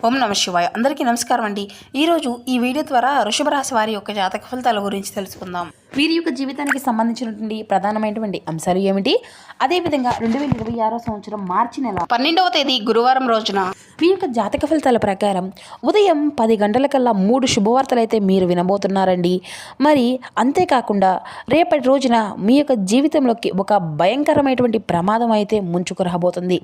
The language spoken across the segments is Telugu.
ఓం నమ శివాయ. అందరికీ నమస్కారం అండి. ఈరోజు ఈ వీడియో ద్వారా వృషభ రాశి వారి యొక్క జాతక ఫలితాల గురించి తెలుసుకుందాం. వీరి యొక్క జీవితానికి సంబంధించినటువంటి ప్రధానమైనటువంటి అంశాలు ఏమిటి, అదేవిధంగా 2026 సంవత్సరం మార్చి నెల 12వ తేదీ గురువారం రోజున వీరి యొక్క జాతక ఫలితాల ప్రకారం ఉదయం 10 గంటలకల్లా 3 శుభవార్తలు అయితే మీరు వినబోతున్నారండి. మరి అంతేకాకుండా రేపటి రోజున మీ యొక్క జీవితంలోకి ఒక భయంకరమైనటువంటి ప్రమాదం అయితే ముంచుకు రాబోతుంది.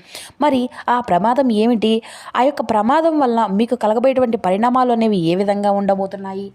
మరి ఆ ప్రమాదం ఏమిటి, ఆ యొక్క ప్రమాదం వల్ల మీకు కలగబోయేటువంటి పరిణామాలు అనేవి ఏ విధంగా ఉండబోతున్నాయి,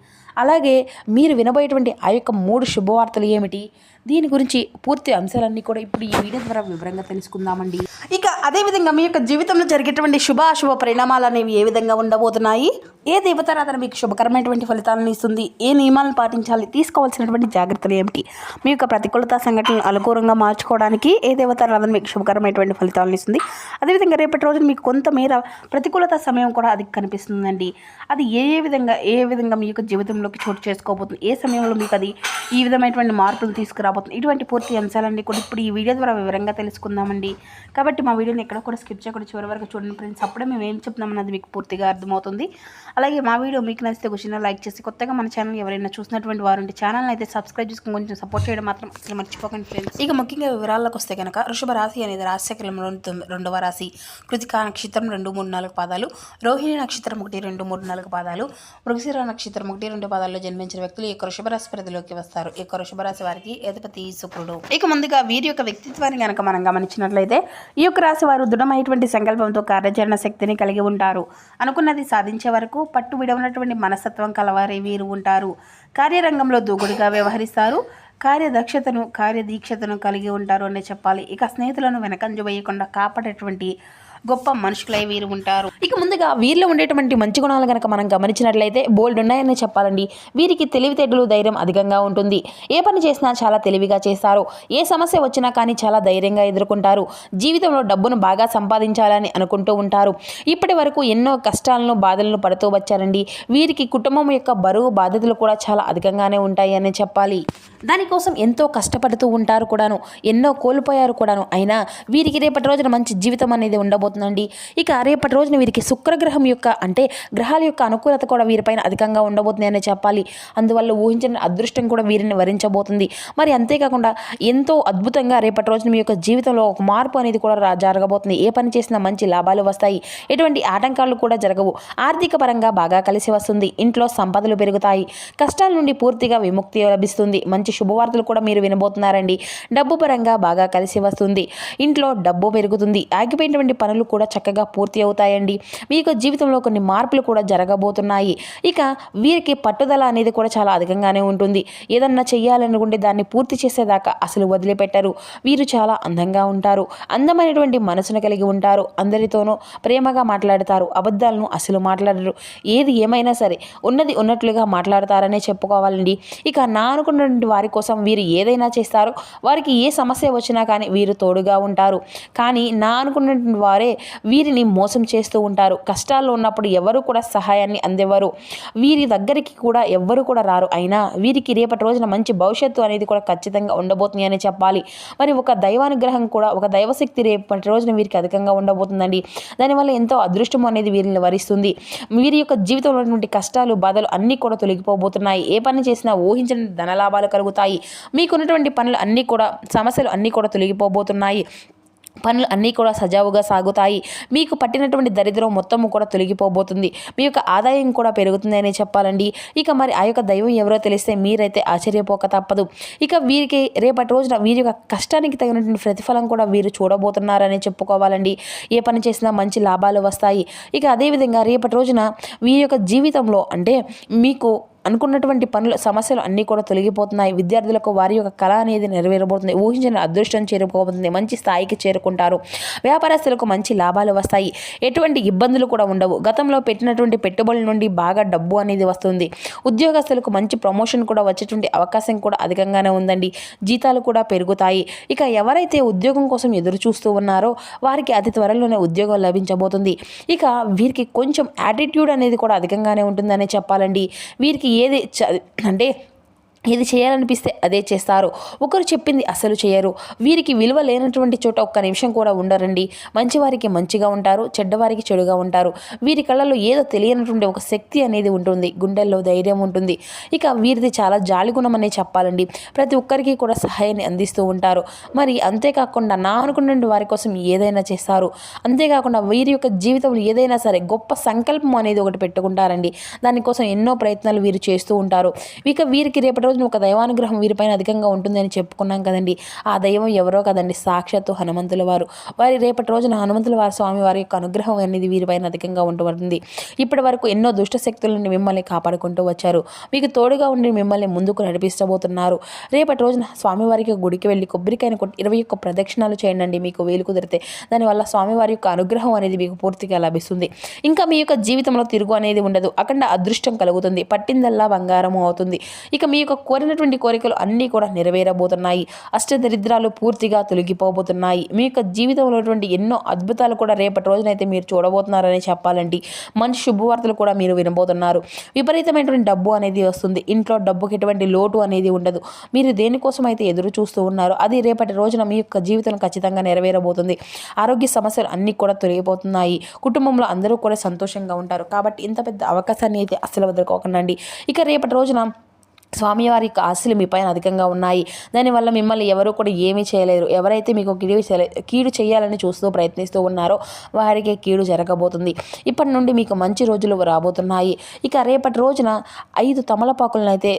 అలాగే మీరు వినబోయేటువంటి ఆ యొక్క 3 శుభవార్తలు ఏమిటి, దీని గురించి పూర్తి అంశాలన్నీ కూడా ఇప్పుడు ఈ వీడియో ద్వారా వివరంగా తెలుసుకుందామండి. ఇక అదేవిధంగా మీ యొక్క జీవితంలో జరిగేటువంటి శుభ పరిణామాలు అనేవి ఏ విధంగా ఉండబోతున్నాయి, ఏ దేవతారాధన మీకు శుభకరమైనటువంటి ఫలితాలను ఇస్తుంది, ఏ నియమాలను పాటించాలి, తీసుకోవాల్సినటువంటి జాగ్రత్తలు ఏమిటి, మీ యొక్క ప్రతికూలత సంఘటనలు అనుకూలంగా మార్చుకోవడానికి ఏ దేవతారాధన మీకు శుభకరమైనటువంటి ఫలితాలను ఇస్తుంది, అదేవిధంగా రేపటి రోజున మీకు కొంతమేర ప్రతికూలత సమయం కూడా అది కనిపిస్తుందండి. అది ఏ విధంగా మీ యొక్క జీవితంలోకి చోటు చేసుకోబోతుంది, ఏ సమయంలో మీకు అది ఈ విధమైనటువంటి మార్పులు తీసుకురాబోతుంది, ఇటువంటి పూర్తి అంశాలన్నీ కూడా ఇప్పుడు ఈ వీడియో ద్వారా వివరంగా తెలుసుకుందామండి. కాబట్టి మా వీడియోని ఎక్కడ కూడా స్కిప్ చేయకుండా చివరి వరకు చూడండి ఫ్రెండ్స్. అప్పుడే మేము ఏం చెప్తున్నామన్నది మీకు పూర్తిగా అర్థమవుతుంది. అలాగే మా వీడియో మీకు నచ్చితే కూర్చున్న లైక్ చేసి, కొత్తగా మన ఛానల్ ఎవరైనా చూసినటువంటి వారు ఉంటే ఛానల్ అయితే సబ్స్క్రైబ్ చేసుకుని కొంచెం సపోర్ట్ చేయడం మాత్రం అసలు మర్చిపోకండి ఫ్రెండ్స్. ఇక ముఖ్యంగా వివరాల్లోకి వస్తే కనుక వృషభ రాశి అనేది రాశిచక్రంలో 2వ రాశి, కృతికా నక్షత్రం 2, 3, 4 పాదాలు, రోహిణి నక్షత్రం 1, 2, 3, 4 పాదాలు, మృగశిర నక్షత్రం 1, 2 పాదాల్లో జన్మించిన వ్యక్తులు ఈ యొక్క వృషభ రాశి పరిధిలోకి వస్తారు. ఈ యొక్క వృషభ రాశి వారికి అధిపతి శుక్రుడు. ఇక ముందుగా వీరి యొక్క వ్యక్తిత్వాన్ని కనుక మనం గమనించినట్లయితే ఈ యొక్క రాశి వారు దృఢమైనటువంటి సంకల్పంతో కార్యాచరణ శక్తిని కలిగి ఉంటారు. అనుకున్నది సాధించే వరకు పట్టు విడవనటువంటి మనస్తత్వం కలవారే వీరు ఉంటారు. కార్యరంగంలో దూకుడుగా వ్యవహరిస్తారు. కార్యదీక్షతను కలిగి ఉంటారు అనే చెప్పాలి. ఇక స్నేహితులను వెనకంజ వేయకుండా కాపాడేటువంటి గొప్ప మనుషులై వీరు ఉంటారు. ఇక ముందుగా వీరిలో ఉండేటువంటి మంచి గుణాలు కనుక మనం గమనించినట్లయితే బోల్డ్ ఉన్నాయని చెప్పాలండి. వీరికి తెలివితేటలు, ధైర్యం అధికంగా ఉంటుంది. ఏ పని చేసినా చాలా తెలివిగా చేస్తారు. ఏ సమస్య వచ్చినా కానీ చాలా ధైర్యంగా ఎదుర్కొంటారు. జీవితంలో డబ్బును బాగా సంపాదించాలని అనుకుంటూ ఉంటారు. ఇప్పటి వరకు ఎన్నో కష్టాలను, బాధలను పడుతూ వచ్చారండి. వీరికి కుటుంబం యొక్క బరువు, బాధ్యతలు కూడా చాలా అధికంగానే ఉంటాయి అని చెప్పాలి. దానికోసం ఎంతో కష్టపడుతూ ఉంటారు కూడాను, ఎన్నో కోల్పోయారు కూడాను. అయినా వీరికి రేపటి రోజున మంచి జీవితం అనేది ఉండబోతుందండి. ఇక రేపటి రోజున వీరికి శుక్రగ్రహం యొక్క అంటే గ్రహాల యొక్క అనుకూలత కూడా వీరిపైన అధికంగా ఉండబోతుంది అని చెప్పాలి. అందువల్ల ఊహించిన అదృష్టం కూడా వీరిని వరించబోతుంది. మరి అంతేకాకుండా ఎంతో అద్భుతంగా రేపటి రోజున మీ యొక్క జీవితంలో ఒక మార్పు అనేది కూడా జరగబోతుంది. ఏ పని చేసినా మంచి లాభాలు వస్తాయి. ఎటువంటి ఆటంకాలు కూడా జరగవు. ఆర్థిక పరంగా బాగా కలిసి వస్తుంది. ఇంట్లో సంపదలు పెరుగుతాయి. కష్టాల నుండి పూర్తిగా విముక్తి లభిస్తుంది. మంచి శుభవార్తలు కూడా మీరు వినబోతున్నారండి. డబ్బు పరంగా బాగా కలిసి వస్తుంది. ఇంట్లో డబ్బు పెరుగుతుంది. ఆగిపోయినటువంటి పనులు కూడా చక్కగా పూర్తి అవుతాయండి. మీ యొక్క జీవితంలో కొన్ని మార్పులు కూడా జరగబోతున్నాయి. ఇక వీరికి పట్టుదల అనేది కూడా చాలా అధికంగానే ఉంటుంది. ఏదన్నా చెయ్యాలనుకుంటే దాన్ని పూర్తి చేసేదాకా అసలు వదిలిపెట్టరు. వీరు చాలా అందంగా ఉంటారు. అందమైనటువంటి మనసును కలిగి ఉంటారు. అందరితోనూ ప్రేమగా మాట్లాడతారు. అబద్ధాలను అసలు మాట్లాడరు. ఏది ఏమైనా సరే ఉన్నది ఉన్నట్లుగా మాట్లాడతారనే చెప్పుకోవాలండి. ఇక నా అనుకున్నటువంటి వారి కోసం వీరు ఏదైనా చేస్తారు. వారికి ఏ సమస్య వచ్చినా కానీ వీరు తోడుగా ఉంటారు. కానీ నా అనుకున్నటువంటి వారే వీరిని మోసం చేస్తూ ఉంటారు. కష్టాల్లో ఉన్నప్పుడు ఎవరు కూడా సహాయాన్ని అందేవారు. వీరి దగ్గరికి కూడా ఎవ్వరు కూడా రారు. అయినా వీరికి రేపటి రోజున మంచి భవిష్యత్తు అనేది కూడా ఖచ్చితంగా ఉండబోతుంది అని చెప్పాలి. మరి ఒక దైవానుగ్రహం కూడా, ఒక దైవశక్తి రేపటి రోజున వీరికి అధికంగా ఉండబోతుందండి. దానివల్ల ఎంతో అదృష్టం అనేది వీరిని వరిస్తుంది. వీరి యొక్క జీవితంలో ఉన్నటువంటి కష్టాలు, బాధలు అన్నీ కూడా తొలగిపోబోతున్నాయి. ఏ పని చేసినా ఊహించిన ధనలాభాలు కలుగుతాయి. మీకున్నటువంటి పనులు అన్నీ కూడా, సమస్యలు అన్నీ కూడా తొలగిపోబోతున్నాయి. పనులు అన్నీ కూడా సజావుగా సాగుతాయి. మీకు పట్టినటువంటి దరిద్రం మొత్తము కూడా తొలగిపోబోతుంది. మీ యొక్క ఆదాయం కూడా పెరుగుతుంది అని చెప్పాలండి. ఇక మరి ఆ యొక్క దైవం ఎవరో తెలిస్తే మీరైతే ఆశ్చర్యపోక తప్పదు. ఇక వీరికి రేపటి రోజున వీరి యొక్క కష్టానికి తగినటువంటి ప్రతిఫలం కూడా వీరు చూడబోతున్నారని చెప్పుకోవాలండి. ఏ పని చేసినా మంచి లాభాలు వస్తాయి. ఇక అదేవిధంగా రేపటి రోజున వీరి యొక్క జీవితంలో అంటే మీకు అనుకున్నటువంటి పనులు, సమస్యలు అన్నీ కూడా తొలగిపోతున్నాయి. విద్యార్థులకు వారి యొక్క కళ అనేది నెరవేరబోతుంది. ఊహించిన అదృష్టం చేరుకోబోతుంది. మంచి స్థాయికి చేరుకుంటారు. వ్యాపారస్తులకు మంచి లాభాలు వస్తాయి. ఎటువంటి ఇబ్బందులు కూడా ఉండవు. గతంలో పెట్టినటువంటి పెట్టుబడుల నుండి బాగా డబ్బు అనేది వస్తుంది. ఉద్యోగస్తులకు మంచి ప్రమోషన్ కూడా వచ్చేటువంటి అవకాశం కూడా అధికంగానే ఉందండి. జీతాలు కూడా పెరుగుతాయి. ఇక ఎవరైతే ఉద్యోగం కోసం ఎదురు చూస్తూ ఉన్నారో వారికి అతి త్వరలోనే ఉద్యోగం లభించబోతుంది. ఇక వీరికి కొంచెం యాటిట్యూడ్ అనేది కూడా అధికంగానే ఉంటుందనే చెప్పాలండి. వీరికి ఏది అంటే ఏది చేయాలనిపిస్తే అదే చేస్తారు. ఒకరు చెప్పింది అసలు చేయరు. వీరికి విలువ లేనటువంటి చోట ఒక్క నిమిషం కూడా ఉండరండి. మంచివారికి మంచిగా ఉంటారు, చెడ్డవారికి చెడుగా ఉంటారు. వీరి కళ్ళలో ఏదో తెలియనటువంటి ఒక శక్తి అనేది ఉంటుంది, గుండెల్లో ధైర్యం ఉంటుంది. ఇక వీరిది చాలా జాలిగుణం అనే చెప్పాలండి. ప్రతి ఒక్కరికి కూడా సహాయాన్ని అందిస్తూ ఉంటారు. మరి అంతేకాకుండా నా అనుకున్న వారి కోసం ఏదైనా చేస్తారు. అంతేకాకుండా వీరి యొక్క జీవితంలో ఏదైనా సరే గొప్ప సంకల్పం అనేది ఒకటి పెట్టుకుంటారండి. దానికోసం ఎన్నో ప్రయత్నాలు వీరు చేస్తూ ఉంటారు. ఇక వీరికి రేపటి రోజున ఒక దైవానుగ్రహం వీరిపైన అధికంగా ఉంటుందని చెప్పుకున్నాం కదండి. ఆ దైవం ఎవరో కదండి, సాక్షాత్తు హనుమంతుల వారు. వారి రేపటి రోజున హనుమంతుల వారి స్వామి వారి యొక్క అనుగ్రహం అనేది వీరిపైన అధికంగా ఉంటుంది. ఇప్పటి వరకు ఎన్నో దుష్ట శక్తుల నుండి మిమ్మల్ని కాపాడుకుంటూ వచ్చారు. మీకు తోడుగా ఉండి మిమ్మల్ని ముందుకు నడిపిస్తబోతున్నారు. రేపటి రోజున స్వామివారికి గుడికి వెళ్ళి కొబ్బరికాయను కొట్టి 21 ప్రదక్షిణాలు చేయండి. మీకు వీలు కుదిరితే దానివల్ల స్వామివారి యొక్క అనుగ్రహం అనేది మీకు పూర్తిగా లభిస్తుంది. ఇంకా మీ యొక్క జీవితంలో తిరుగు అనేది ఉండదు. అఖండ అదృష్టం కలుగుతుంది. పట్టిందల్లా బంగారము అవుతుంది. ఇక మీ యొక్క కోరినటువంటి కోరికలు అన్నీ కూడా నెరవేరబోతున్నాయి. అష్టదరిద్రాలు పూర్తిగా తొలగిపోబోతున్నాయి. మీ యొక్క జీవితంలో ఎన్నో అద్భుతాలు కూడా రేపటి రోజునైతే మీరు చూడబోతున్నారని చెప్పాలండి. మంచి శుభవార్తలు కూడా మీరు వినబోతున్నారు. విపరీతమైనటువంటి డబ్బు అనేది వస్తుంది. ఇంట్లో డబ్బుకి ఎటువంటి లోటు అనేది ఉండదు. మీరు దేనికోసం అయితే ఎదురు చూస్తూ ఉన్నారో అది రేపటి రోజున మీ యొక్క జీవితం ఖచ్చితంగా నెరవేరబోతుంది. ఆరోగ్య సమస్యలు అన్నీ కూడా తొలగిపోతున్నాయి. కుటుంబంలో అందరూ కూడా సంతోషంగా ఉంటారు. కాబట్టి ఇంత పెద్ద అవకాశాన్ని అయితే అస్సలు వదులుకోకండి. ఇక రేపటి రోజున స్వామివారి యొక్క ఆశలు మీ పైన అధికంగా ఉన్నాయి. దానివల్ల మిమ్మల్ని ఎవరు కూడా ఏమీ చేయలేరు. ఎవరైతే మీకు కీడు చేయాలని చూస్తూ ప్రయత్నిస్తూ ఉన్నారో వారికి కీడు జరగబోతుంది. ఇప్పటి నుండి మీకు మంచి రోజులు రాబోతున్నాయి. ఇక రేపటి రోజున 5 తమలపాకులను అయితే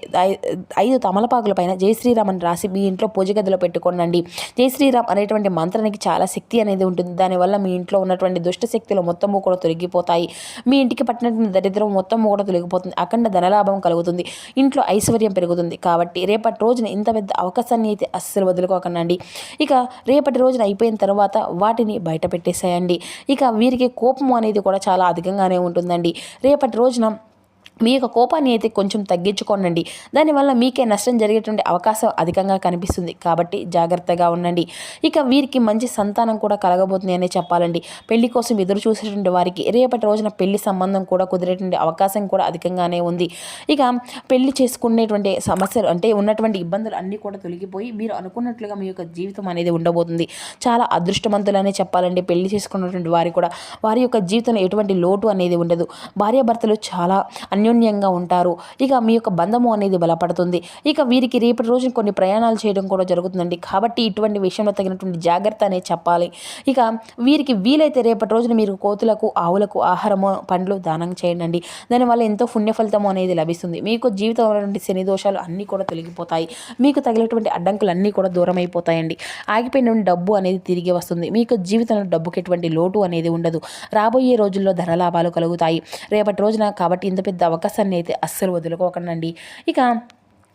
5 తమలపాకుల పైన జై శ్రీరామ్ అని రాసి మీ ఇంట్లో పూజ గదిలో పెట్టుకోండి. జై శ్రీరామ్ అనేటువంటి మంత్రానికి చాలా శక్తి అనేది ఉంటుంది. దానివల్ల మీ ఇంట్లో ఉన్నటువంటి దుష్ట శక్తులు మొత్తము కూడా తొలగిపోతాయి. మీ ఇంటికి పట్టినటువంటి దరిద్రం మొత్తము కూడా తొలగిపోతుంది. అఖండ ధనలాభం కలుగుతుంది. ఇంట్లో ఐశ్వర్యం పెరుగుతుంది. కాబట్టి రేపటి రోజున ఇంత పెద్ద అవకాశాన్ని అయితే అస్సలు వదులుకోకండి. ఇక రేపటి రోజున అయిపోయిన తర్వాత వాటిని బయట పెట్టేసేయండి. ఇక వీరికి కోపం అనేది కూడా చాలా అధికంగానే ఉంటుందండి. రేపటి రోజున మీ యొక్క కోపాన్ని అయితే కొంచెం తగ్గించుకోనండి. దానివల్ల మీకే నష్టం జరిగేటువంటి అవకాశం అధికంగా కనిపిస్తుంది. కాబట్టి జాగ్రత్తగా ఉండండి. ఇక వీరికి మంచి సంతానం కూడా కలగబోతుంది అనే చెప్పాలండి. పెళ్లి కోసం ఎదురు చూసేటువంటి వారికి రేపటి రోజున పెళ్లి సంబంధం కూడా కుదిరేటువంటి అవకాశం కూడా అధికంగానే ఉంది. ఇక పెళ్లి చేసుకునేటువంటి సమస్యలు అంటే ఉన్నటువంటి ఇబ్బందులు అన్నీ కూడా తొలగిపోయి మీరు అనుకున్నట్లుగా మీ యొక్క జీవితం అనేది ఉండబోతుంది. చాలా అదృష్టవంతులనే చెప్పాలండి. పెళ్లి చేసుకున్నటువంటి వారి కూడా వారి యొక్క జీవితంలో ఎటువంటి లోటు అనేది ఉండదు. భార్యాభర్తలు చాలా అన్యోన్యంగా ఉంటారు. ఇక మీ యొక్క బంధము అనేది బలపడుతుంది. ఇక వీరికి రేపటి రోజున కొన్ని ప్రయాణాలు చేయడం కూడా జరుగుతుందండి. కాబట్టి ఇటువంటి విషయంలో తగినటువంటి జాగ్రత్త అనేది చెప్పాలి. ఇక వీరికి వీలైతే రేపటి రోజున మీరు కోతులకు ఆవులకు ఆహారము పండ్లు దానం చేయండి. దానివల్ల ఎంతో పుణ్య ఫలితము అనేది లభిస్తుంది. మీకు జీవితంలో శని దోషాలు అన్నీ కూడా తొలగిపోతాయి. మీకు తగిలేటువంటి అడ్డంకులు అన్నీ కూడా దూరం అయిపోతాయండి. ఆగిపోయిన డబ్బు అనేది తిరిగి వస్తుంది. మీకు జీవితంలో డబ్బుకి ఎటువంటి లోటు అనేది ఉండదు. రాబోయే రోజుల్లో ధనలాభాలు కలుగుతాయి రేపటి రోజున. కాబట్టి ఇంత పెద్ద అవకాశాన్ని అయితే అస్సలు వదులుకోకండి. ఇక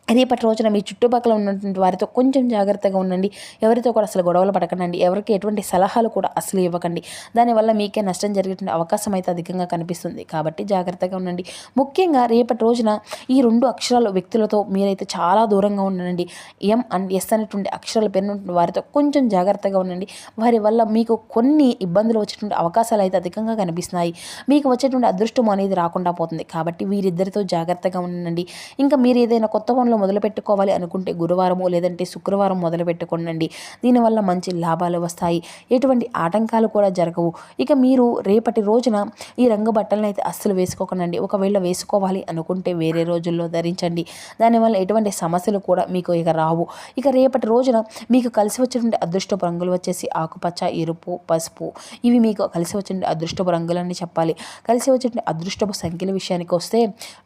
రేపటి రోజున మీ చుట్టుపక్కల ఉన్నటువంటి వారితో కొంచెం జాగ్రత్తగా ఉండండి. ఎవరితో కూడా అసలు గొడవలు పడకండి. ఎవరికి ఎటువంటి సలహాలు కూడా అసలు ఇవ్వకండి. దానివల్ల మీకే నష్టం జరిగేటువంటి అవకాశం అయితే అధికంగా కనిపిస్తుంది. కాబట్టి జాగ్రత్తగా ఉండండి. ముఖ్యంగా రేపటి రోజున ఈ 2 అక్షరాల వ్యక్తులతో మీరైతే చాలా దూరంగా ఉండండి. ఎం అండ్ ఎస్ అనేటువంటి అక్షరాలు పేరున్నటువంటి వారితో కొంచెం జాగ్రత్తగా ఉండండి. వారి వల్ల మీకు కొన్ని ఇబ్బందులు వచ్చేటువంటి అవకాశాలు అయితే అధికంగా కనిపిస్తున్నాయి. మీకు వచ్చేటువంటి అదృష్టం అనేది రాకుండా పోతుంది. కాబట్టి వీరిద్దరితో జాగ్రత్తగా ఉండండి. ఇంకా మీరు ఏదైనా కొత్త పనులు మొదలు పెట్టుకోవాలి అనుకుంటే గురువారము లేదంటే శుక్రవారం మొదలు పెట్టుకోండి. దీనివల్ల మంచి లాభాలు వస్తాయి. ఎటువంటి ఆటంకాలు కూడా జరగవు. ఇక మీరు రేపటి రోజున ఈ రంగు బట్టలను అయితే అస్సలు వేసుకోకండి. ఒకవేళ వేసుకోవాలి అనుకుంటే వేరే రోజుల్లో ధరించండి. దానివల్ల ఎటువంటి సమస్యలు కూడా మీకు ఇక రావు. ఇక రేపటి రోజున మీకు కలిసి వచ్చేటువంటి అదృష్టపు రంగులు వచ్చేసి ఆకుపచ్చ, ఎరుపు, పసుపు. ఇవి మీకు కలిసి వచ్చే అదృష్టపు రంగులని చెప్పాలి. కలిసి వచ్చే అదృష్టపు సంఖ్యల విషయానికి వస్తే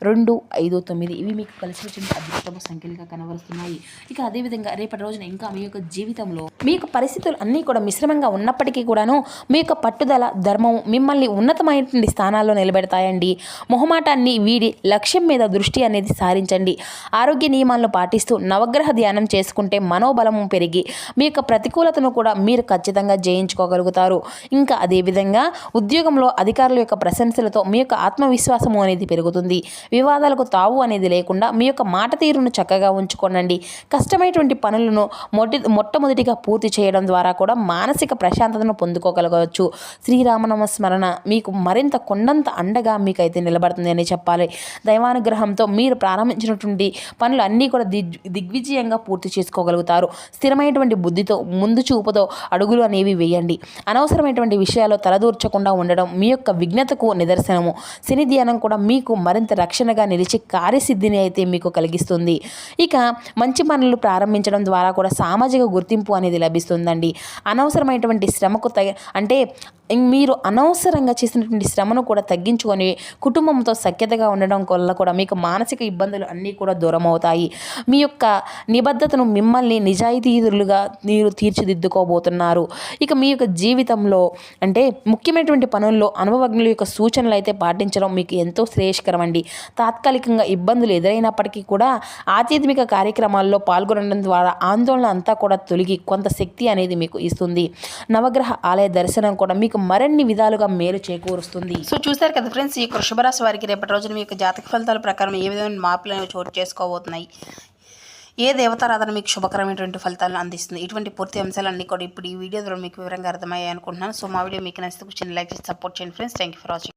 2, 5, 9 ఇవి మీకు కలిసి వచ్చే అదృష్టపు సంఖ్యలుగా కనబరుస్తున్నాయి. ఇక అదేవిధంగా రేపటి రోజున ఇంకా మీ యొక్క జీవితంలో మీ యొక్క పరిస్థితులు అన్నీ కూడా మిశ్రమంగా ఉన్నప్పటికీ కూడాను మీ యొక్క పట్టుదల, ధర్మం మిమ్మల్ని ఉన్నతమైనటువంటి స్థానాల్లో నిలబెడతాయండి. మొహమాటాన్ని వీడి లక్ష్యం మీద దృష్టి అనేది సారించండి. ఆరోగ్య నియమాలను పాటిస్తూ నవగ్రహ ధ్యానం చేసుకుంటే మనోబలము పెరిగి మీ యొక్క ప్రతికూలతను కూడా మీరు ఖచ్చితంగా జయించుకోగలుగుతారు. ఇంకా అదేవిధంగా ఉద్యోగంలో అధికారుల యొక్క ప్రశంసలతో మీ యొక్క ఆత్మవిశ్వాసము అనేది పెరుగుతుంది. వివాదాలకు తావు అనేది లేకుండా మీ యొక్క మాట తీరును మనసును చక్కగా ఉంచుకోనండి. కష్టమైనటువంటి పనులను మొట్టమొదటిగా పూర్తి చేయడం ద్వారా కూడా మానసిక ప్రశాంతతను పొందుకోగలగవచ్చు. శ్రీరామనామ స్మరణ మీకు మరింత కొండంత అండగా మీకైతే నిలబడుతుంది అని చెప్పాలి. దైవానుగ్రహంతో మీరు ప్రారంభించినటువంటి పనులు అన్నీ కూడా దిగ్విజయంగా పూర్తి చేసుకోగలుగుతారు. స్థిరమైనటువంటి బుద్ధితో ముందు చూపుతో అడుగులు అనేవి వేయండి. అనవసరమైనటువంటి విషయాల్లో తలదూర్చకుండా ఉండడం మీ యొక్క విఘ్నతకు నిదర్శనము. శని ధ్యానం కూడా మీకు మరింత రక్షణగా నిలిచి కార్యసిద్ధిని అయితే మీకు కలిగిస్తుంది. ఇక మంచి పనులు ప్రారంభించడం ద్వారా కూడా సామాజిక గుర్తింపు అనేది లభిస్తుందండి. అనవసరమైనటువంటి శ్రమకు అంటే మీరు అనవసరంగా చేసినటువంటి శ్రమను కూడా తగ్గించుకొని కుటుంబంతో సఖ్యతగా ఉండడం వల్ల కూడా మీకు మానసిక ఇబ్బందులు అన్నీ కూడా దూరం అవుతాయి. మీ యొక్క నిబద్ధతను మిమ్మల్ని నిజాయితీరులుగా మీరు తీర్చిదిద్దుకోబోతున్నారు. ఇక మీ యొక్క జీవితంలో అంటే ముఖ్యమైనటువంటి పనుల్లో అనుభవజ్ఞుల యొక్క సూచనలు అయితే పాటించడం మీకు ఎంతో శ్రేయస్కరం అండి. తాత్కాలికంగా ఇబ్బందులు ఎదురైనప్పటికీ కూడా ఆధ్యాత్మిక కార్యక్రమాల్లో పాల్గొనడం ద్వారా ఆందోళన అంతా కూడా తొలగి కొంత శక్తి అనేది మీకు ఇస్తుంది. నవగ్రహ ఆలయ దర్శనం కూడా మీకు మరిన్ని విధాలుగా మేలు చేకూరుస్తుంది. సో చూశారు కదా ఫ్రెండ్స్, ఈ వృషభ రాశి వారికి రేపటి రోజున మీ యొక్క జాతక ఫలితాల ప్రకారం ఏ విధమైన మార్పులు అనేవి చోటు చేసుకోబోతున్నాయి, ఏ దేవతారాధన మీకు శుభకరమైనటువంటి ఫలితాలను అందిస్తుంది, ఇటువంటి పూర్తి అంశాలన్నీ కూడా ఇప్పుడు ఈ వీడియో ద్వారా మీకు వివరంగా అర్థమయ్యాయి అనుకుంటున్నాను. సో మా వీడియో మీకు నచ్చితే చిన్న లైక్ చేసి సపోర్ట్ చేయండి friends. Thank you for watching.